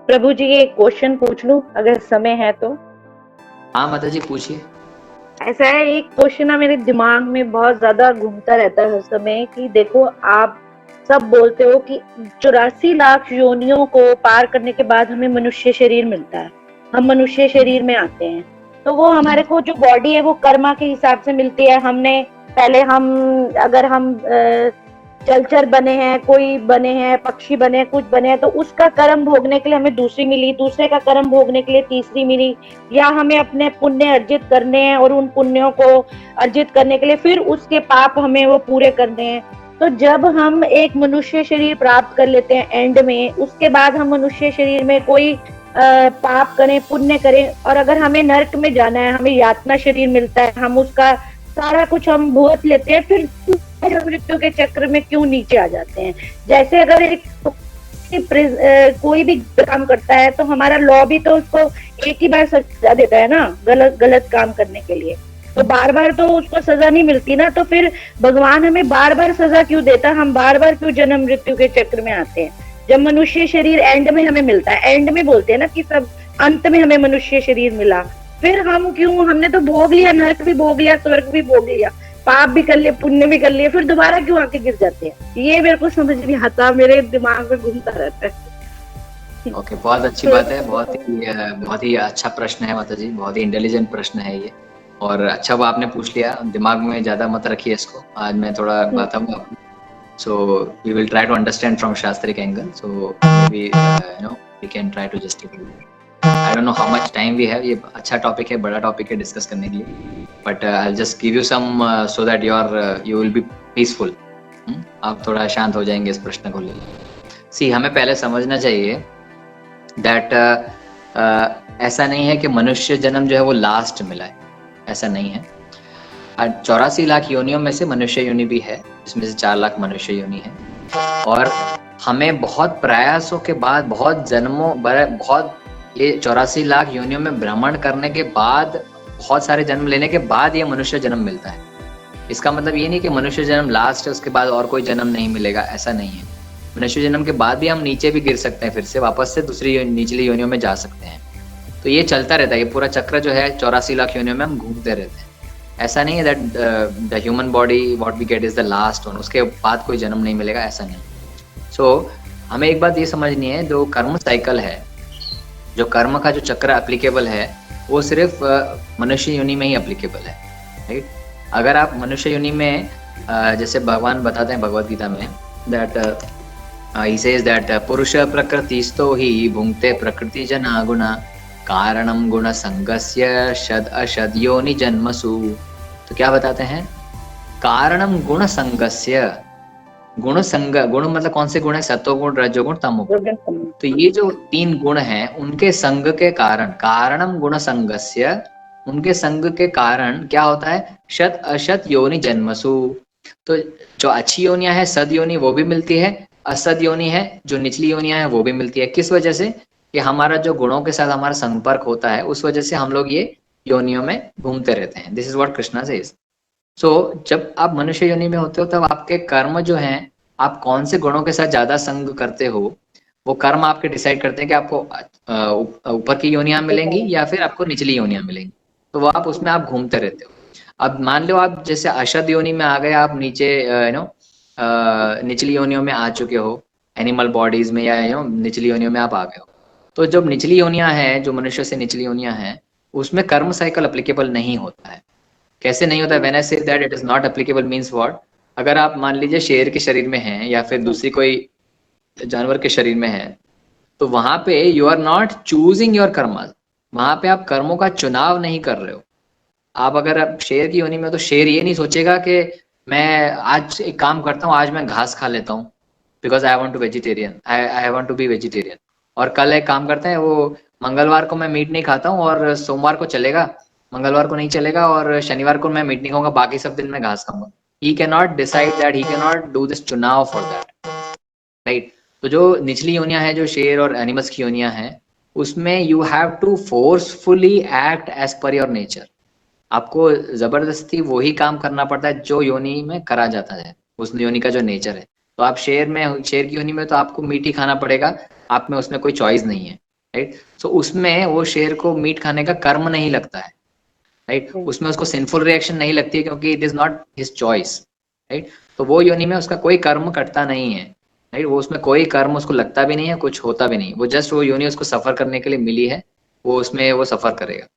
प्रभु जी एक क्वेश्चन पूछ लूं अगर समय है तो? हाँ माता जी पूछिए। ऐसा है, एक क्वेश्चन ना मेरे दिमाग में बहुत ज्यादा घूमता रहता है हर समय कि देखो, आप सब बोलते हो कि 84 लाख योनियों को पार करने के बाद हमें मनुष्य शरीर मिलता है, हम मनुष्य शरीर में आते हैं। तो वो हमारे को जो बॉडी है वो कर्मा के हिसाब से मिलती है। हमने पहले हम अगर हम जलचर बने हैं, कोई बने हैं, पक्षी बने हैं, कुछ बने हैं, तो उसका कर्म भोगने के लिए हमें दूसरी मिली, दूसरे का कर्म भोगने के लिए तीसरी मिली, या हमें अपने पुण्य अर्जित करने हैं और उन पुण्यों को अर्जित करने के लिए फिर उसके पाप हमें वो पूरे करने हैं। तो जब हम एक मनुष्य शरीर प्राप्त कर लेते हैं एंड में, उसके बाद हम मनुष्य शरीर में कोई पाप करें पुण्य करें, और अगर हमें नरक में जाना है, हमें यातना शरीर मिलता है, हम उसका सारा कुछ हम भुगत लेते हैं, फिर मृत्यु के चक्र में क्यों नीचे आ जाते हैं? जैसे अगर एक कोई भी काम करता है तो हमारा लॉ भी तो उसको एक ही बार सजा देता है ना, गलत गलत काम करने के लिए। तो बार बार तो उसको सजा नहीं मिलती ना, तो फिर भगवान हमें बार बार सजा क्यों देता? हम बार बार क्यों जन्म मृत्यु के चक्र में आते हैं? जब मनुष्य शरीर एंड में हमें मिलता है, एंड में बोलते हैं ना कि सब अंत में हमें मनुष्य शरीर मिला, फिर हम क्यों, हमने तो भोग लिया, नरक भी भोग लिया, स्वर्ग भी भोग लिया, पाप भी कर लिए, पुण्य भी कर लिए, फिर दोबारा क्यों आके गिर जाते हैं? ये मेरे को समझ नहीं आता, मेरे दिमाग में घूमता रहता है। ओके, बहुत अच्छी बात है। बहुत ही अच्छा प्रश्न है माता जी, बहुत ही इंटेलिजेंट प्रश्न है ये। और अच्छा वो आपने पूछ लिया, दिमाग में ज्यादा मत रखिए इसको, आज मैं थोड़ा बताऊंगा आपको। So we will try to understand from शास्त्रिक angle, so may be we can try to justify. I don't know how much time we have, ये अच्छा टॉपिक है, बड़ा टॉपिक है डिस्कस करने के लिए, but I just give you some so that you will be peaceful. आप थोड़ा शांत हो जाएंगे इस प्रश्न को लेकर। सी, हमें पहले समझना चाहिए दैट ऐसा नहीं है कि मनुष्य जन्म जो है वो लास्ट मिला है, ऐसा नहीं है। 84 लाख योनियों में से मनुष्य योनि भी है, इसमें से 4 लाख मनुष्य योनि है। और हमें बहुत प्रयासों के बाद, बहुत जन्मों, बहुत ये 84 लाख योनियों में भ्रमण करने के बाद, बहुत सारे जन्म लेने के बाद ये मनुष्य जन्म मिलता है। इसका मतलब ये नहीं कि मनुष्य जन्म लास्ट है, उसके बाद और कोई जन्म नहीं मिलेगा, ऐसा नहीं है। मनुष्य जन्म के बाद भी हम नीचे भी गिर सकते हैं, फिर से वापस से दूसरी निचली योनियों में जा सकते हैं। तो ये चलता रहता है, ये पूरा चक्र जो है 84 लाख योनियों में हम घूमते रहते हैं। ऐसा नहीं है that the human body what we get is the last one, उसके बाद कोई जन्म नहीं मिलेगा, ऐसा नहीं। सो हमें एक बात ये समझनी है, जो कर्म साइकिल है, जो कर्म का जो चक्र एप्लीकेबल है, वो सिर्फ मनुष्य योनि में ही एप्लीकेबल है, राइट। अगर आप मनुष्य योनि में जैसे भगवान बताते हैं भगवद गीता में दैट he says that पुरुष प्रकृतिस्थो हि भुंक्ते प्रकृति जना गुणा कारणम गुण संगस्य शद अशद योनि जन्मसु। तो क्या बताते हैं? कारणम गुण संगस्य, गुण संग, गुण मतलब कौन से गुण है? सत्वगुण, रजोगुण, तमोगुण। तो ये जो 3 गुण हैं उनके संग के कारण, कारणम गुण संगस्य, उनके संग के कारण क्या होता है? शत अशत योनि जन्मसु। तो जो अच्छी योनियां है सद योनि वो भी मिलती है, असद योनि है जो निचली योनियां है वो भी मिलती है। किस वजह से? कि हमारा जो गुणों के साथ हमारा संपर्क होता है, उस वजह से हम लोग ये योनियों में घूमते रहते हैं। This is what Krishna says. सो जब आप मनुष्य योनि में होते हो तब आपके कर्म जो हैं, आप कौन से गुणों के साथ ज्यादा संग करते हो, वो कर्म आपके डिसाइड करते हैं कि आपको ऊपर की योनियां मिलेंगी या फिर आपको निचली योनियां मिलेंगी। तो वो आप उसमें आप घूमते रहते हो। अब मान लो आप जैसे अशद योनि में आ गए, आप नीचे निचली योनियों में आ चुके हो, एनिमल बॉडीज में, या निचली योनियों में आप आ गए हो। तो जब निचली योनियां हैं, जो मनुष्य से निचली योनियां हैं, उसमें कर्म साइकिल अप्लीकेबल नहीं होता है। कैसे नहीं होता? When I say that it is not applicable means what? अगर आप मान लीजिए शेर के शरीर में हैं या फिर दूसरी कोई जानवर के शरीर में है, तो वहां पे you are not choosing your karma, वहां पे आप कर्मों का चुनाव नहीं कर रहे हो। आप अगर आप शेर की योनि में हो तो शेर ये नहीं सोचेगा कि मैं आज एक काम करता हूँ, आज मैं घास खा लेता हूँ because I want to vegetarian, I want to be vegetarian. और कल एक काम करते हैं, वो मंगलवार को मैं मीट नहीं खाता हूँ और सोमवार को चलेगा, मंगलवार को नहीं चलेगा, और शनिवार को मैं मीट नहीं खाऊंगा, बाकी सब दिन मैं घास खाऊंगा। He can not decide that, he can not do this चुनाव फॉर दैट, राइट। तो जो निचली योनियां हैं, जो शेर और एनिमल्स की योनियां हैं, उसमें you have to forcefully act as per your nature. आपको जबरदस्ती वही काम करना पड़ता है जो योनि में करा जाता है, उस योनि का जो नेचर है। तो आप शेर की योनि में तो आपको मीट ही खाना पड़ेगा, आप में उसमें कोई चॉइस नहीं है। राइट। सो उसमें वो शेर को मीट खाने का कर्म नहीं लगता है, राइट। उसमें उसको सिंफुल रिएक्शन नहीं लगती है क्योंकि it is not his choice, right. तो वो योनि में उसका कोई कर्म कटता नहीं है, राइट। वो उसमें कोई कर्म उसको लगता भी नहीं है, कुछ होता भी नहीं, वो जस्ट वो योनि उसको सफर करने के लिए मिली है, वो उसमें वो सफर करेगा।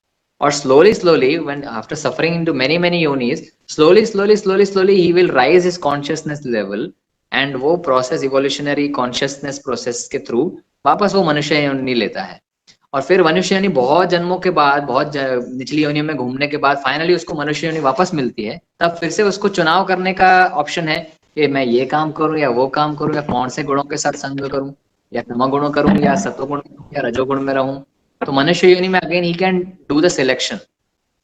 और slowly slowly when after suffering into many many yonis, slowly he will rise his consciousness level, and वो प्रोसेस इवोल्यूशनरी कॉन्शियसनेस प्रोसेस के थ्रू वापस वो मनुष्य योनि लेता है। और फिर मनुष्य योनि बहुत जन्मों के बाद, बहुत निचली योनियों में घूमने के बाद फाइनली उसको मनुष्य योनि वापस मिलती है। तब फिर से उसको चुनाव करने का ऑप्शन है कि मैं ये काम करूं या वो काम करूं, या कौन से गुणों के साथ संग करूं, या तमोगुण करूं या सत्वगुण या रजोगुण में रहूं। तो मनुष्य योनि में again he can do the selection,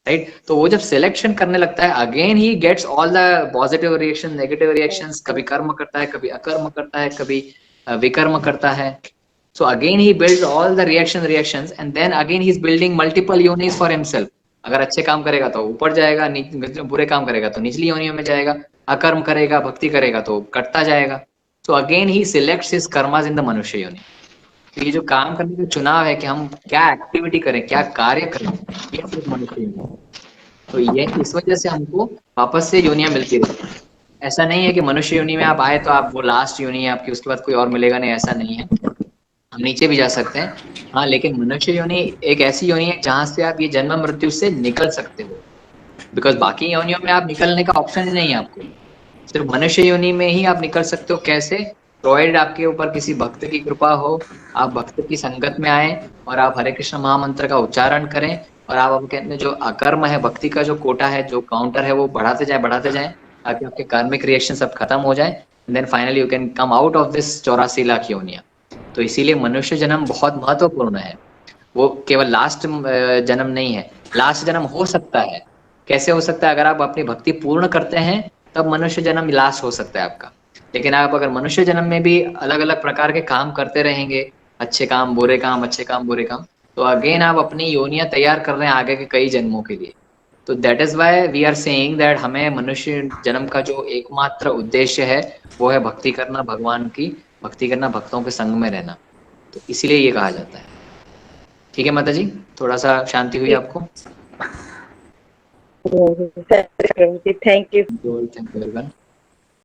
right. तो वो जब सिलेक्शन करने लगता है again he gets all the positive reaction, negative reactions, कभी कर्म करता है, कभी अकर्म करता है, कभी विकर्म करता है। So again he builds all the reactions and then again he is building multiple yonis for himself. अगर अच्छे काम करेगा तो ऊपर जाएगा, बुरे काम करेगा तो निचली योनियों में जाएगा, अकर्म करेगा, भक्ति करेगा तो कटता जाएगा। So again he selects his karmas in the मनुष्य योनि। तो ये जो काम करने का चुनाव है कि हम क्या एक्टिविटी करें, क्या कार्य करें, ये सिर्फ मनुष्य योनि है। तो ये इस वजह से हमको वापस से योनियां मिलती रहती है। ऐसा नहीं है कि मनुष्य योनि में आप आए तो आप वो लास्ट योनि है आपकी, उसके बाद कोई और मिलेगा नहीं, ऐसा नहीं है। हम नीचे भी जा सकते हैं, हाँ, लेकिन मनुष्य योनि एक ऐसी योनि है जहां से आप ये जन्म मृत्यु से निकल सकते हो, बिकॉज बाकी योनियों में आप निकलने का ऑप्शन ही नहीं है आपको। सिर्फ मनुष्य योनि में ही आप निकल सकते हो। कैसे? प्रोवाइडेड आपके ऊपर किसी भक्त की कृपा हो, आप भक्त की संगत में आए और आप हरे कृष्ण महामंत्र का उच्चारण करें, और आप आपके अंदर जो अकर्म है, भक्ति का जो कोटा है, जो काउंटर है, वो बढ़ाते जाए ताकि आपके कार्मिक रिएक्शन सब खत्म हो जाए, then finally you can come out of this 84 lakh योनिया। तो इसीलिए मनुष्य जन्म बहुत महत्वपूर्ण है। वो केवल लास्ट जन्म नहीं है, लास्ट जन्म हो सकता है। कैसे हो सकता है? अगर आप अपनी भक्ति पूर्ण करते हैं तब मनुष्य जन्म लास्ट हो सकता है आपका। लेकिन आप अगर मनुष्य जन्म में भी अलग अलग प्रकार के काम करते रहेंगे, अच्छे काम बुरे काम, अच्छे काम बुरे काम, तो अगेन आप अपनी योनियां तैयार कर रहे हैं आगे के कई जन्मों के लिए। तो that is why we are saying that हमें मनुष्य जन्म का जो एकमात्र उद्देश्य है वो है भक्ति करना, भगवान की भक्ति करना, भक्तों के संग में रहना। तो इसीलिए ये कहा जाता है। ठीक है माता जी, थोड़ा सा शांति हुई आपको? Thank you. Thank you everyone.